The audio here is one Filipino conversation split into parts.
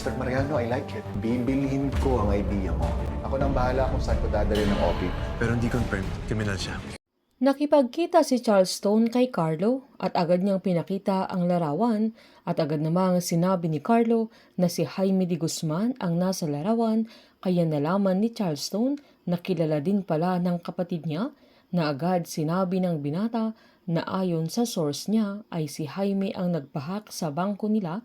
Mr. Mariano, I like it. Bibilhin ko ang idea mo. Ako nang bahala kung saan ko dadalhin ng OP. Pero hindi confirmed, kriminal siya. Nakipagkita si Charleston kay Carlo at agad niyang pinakita ang larawan at agad namang sinabi ni Carlo na si Jaime de Guzman ang nasa larawan, kaya nalaman ni Charleston na kilala din pala ng kapatid niya, na agad sinabi ng binata na ayon sa source niya ay si Jaime ang nagpahak sa bangko nila.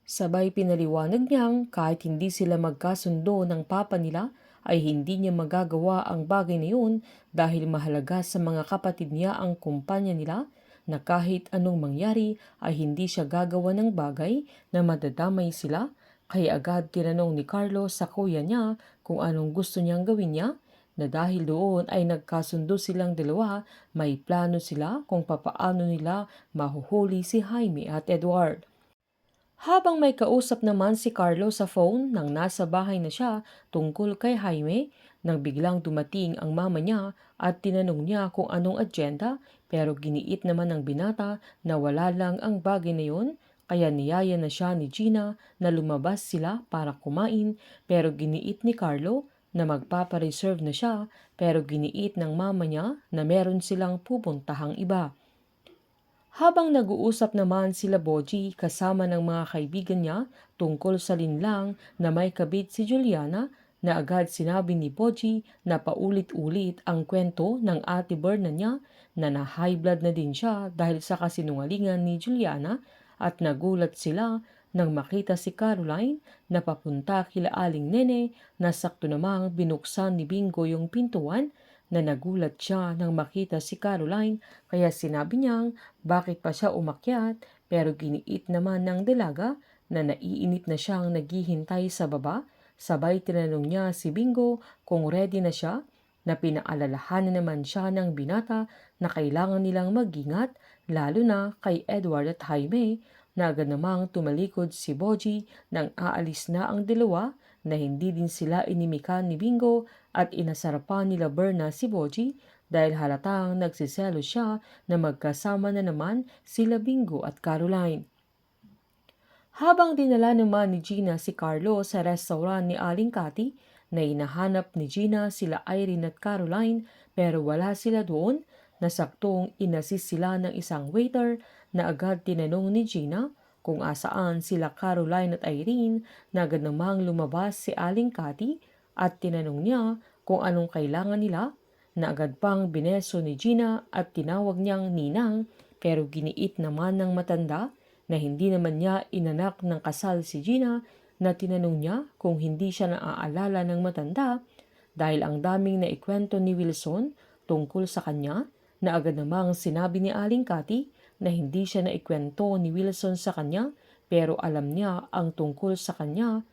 Sabay pinaliwanag niyang kahit hindi sila magkasundo ng papa nila ay hindi niya magagawa ang bagay na yun dahil mahalaga sa mga kapatid niya ang kumpanya nila, na kahit anong mangyari ay hindi siya gagawa ng bagay na madadamay sila. Kaya agad tinanong ni Carlo sa kuya niya kung anong gusto niyang gawin niya, na dahil doon ay nagkasundo silang dalawa, may plano sila kung papaano nila mahuhuli si Jaime at Edward. Habang may kausap naman si Carlo sa phone nang nasa bahay na siya tungkol kay Jaime, nang biglang dumating ang mama niya at tinanong niya kung anong agenda, pero giniit naman ng binata na wala lang ang bagay na yun, kaya niyaya na siya ni Gina na lumabas sila para kumain, pero giniit ni Carlo na magpapareserve na siya, pero giniit ng mama niya na meron silang pupuntahang iba. Habang nag-uusap naman sila Boji kasama ng mga kaibigan niya tungkol sa linlang na may kabit si Juliana, na agad sinabi ni Boji na paulit-ulit ang kwento ng ate Berna niya na na-high blood na din siya dahil sa kasinungalingan ni Juliana, at nagulat sila nang makita si Caroline na papunta kila Aling Nene, na sakto namang binuksan ni Bingo yung pintuan, na nagulat siya nang makita si Caroline, kaya sinabi niyang bakit pa siya umakyat, pero giniit naman ng dalaga na naiinip na siyang naghihintay sa baba. Sabay tinanong niya si Bingo kung ready na siya, na pinaalalahanan naman siya ng binata na kailangan nilang mag-ingat lalo na kay Edward at Jaime, na agad namang tumalikod si Boji nang aalis na ang dalawa, na hindi din sila inimikan ni Bingo at inasarapan nila Berna si Boji dahil halatang nagsiselo siya na magkasama na naman sila Bingo at Caroline. Habang dinala naman ni Gina si Carlo sa restaurant ni Aling Cathy, na hinahanap ni Gina sila Irene at Caroline, pero wala sila doon, na saktong inassist sila ng isang waiter, na agad tinanong ni Gina kung asaan sila Caroline at Irene, na agad namang lumabas si Aling Cathy at tinanong niya kung anong kailangan nila, na agad pang bineso ni Gina at tinawag niyang ninang, pero giniit naman ng matanda na hindi naman niya inanak ng kasal si Gina, na tinanong niya kung hindi siya naaalala ng matanda dahil ang daming naikwento ni Wilson tungkol sa kanya, na agad namang sinabi ni Aling Cathy na hindi siya naikwento ni Wilson sa kanya, pero alam niya ang tungkol sa kanya,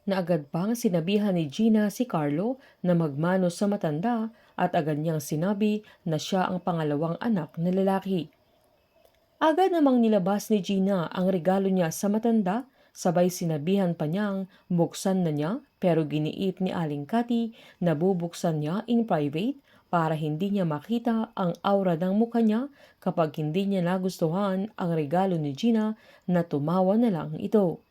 na agad pang sinabihan ni Gina si Carlo na magmano sa matanda at agad niyang sinabi na siya ang pangalawang anak na lalaki. Agad namang nilabas ni Gina ang regalo niya sa matanda, sabay sinabihan pa niyang buksan na niya, pero giniit ni Aling Cathy na bubuksan niya in private para hindi niya makita ang aura ng mukha niya kapag hindi niya nagustuhan ang regalo ni Gina, na tumawa na lang ito.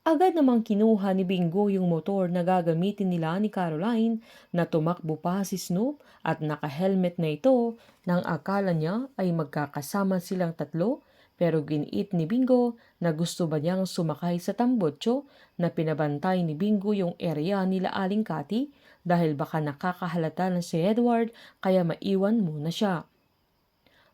Agad namang kinuha ni Bingo yung motor na gagamitin nila ni Caroline, na tumakbo pa si Snoop at naka-helmet na ito, nang akala niya ay magkakasama silang tatlo, pero giniit ni Bingo na gusto ba niyang sumakay sa tambotso, na pinabantay ni Bingo yung area nila Aling Cathy dahil baka nakakahalata na si Edward, kaya maiwan muna siya.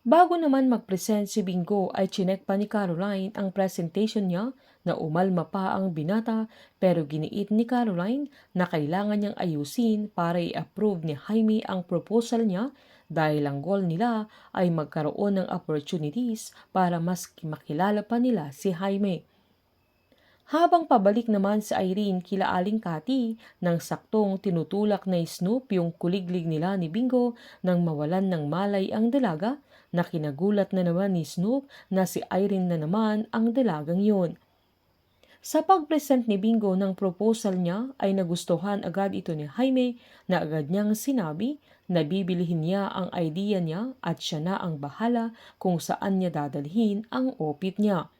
Bago naman mag-present si Bingo ay chinek pa ni Caroline ang presentation niya, na umalma pa ang binata, pero giniit ni Caroline na kailangan niyang ayusin para i-approve ni Jaime ang proposal niya, dahil ang goal nila ay magkaroon ng opportunities para mas makilala pa nila si Jaime. Habang pabalik naman si Irene kila Aling Cathy, nang saktong tinutulak na Snoop yung kuliglig nila ni Bingo nang mawalan ng malay ang dalaga, na kinagulat na naman ni Snoop na si Irene na naman ang dalagang yun. Sa pag-present ni Bingo ng proposal niya ay nagustuhan agad ito ni Jaime, na agad niyang sinabi na bibilihin niya ang idea niya at siya na ang bahala kung saan niya dadalhin ang opit niya.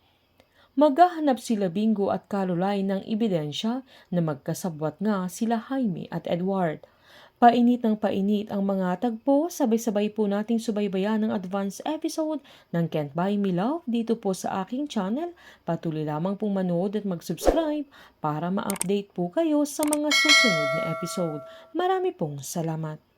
Maghahanap sila Bingo at Caroline ng ebidensya na magkasabwat nga sila Jaime at Edward. Painit ng painit ang mga tagpo, sabay-sabay po nating subaybayan ng advance episode ng Can't Buy Me Love dito po sa aking channel. Patuloy lamang pong manood at mag-subscribe para ma-update po kayo sa mga susunod na episode. Marami pong salamat.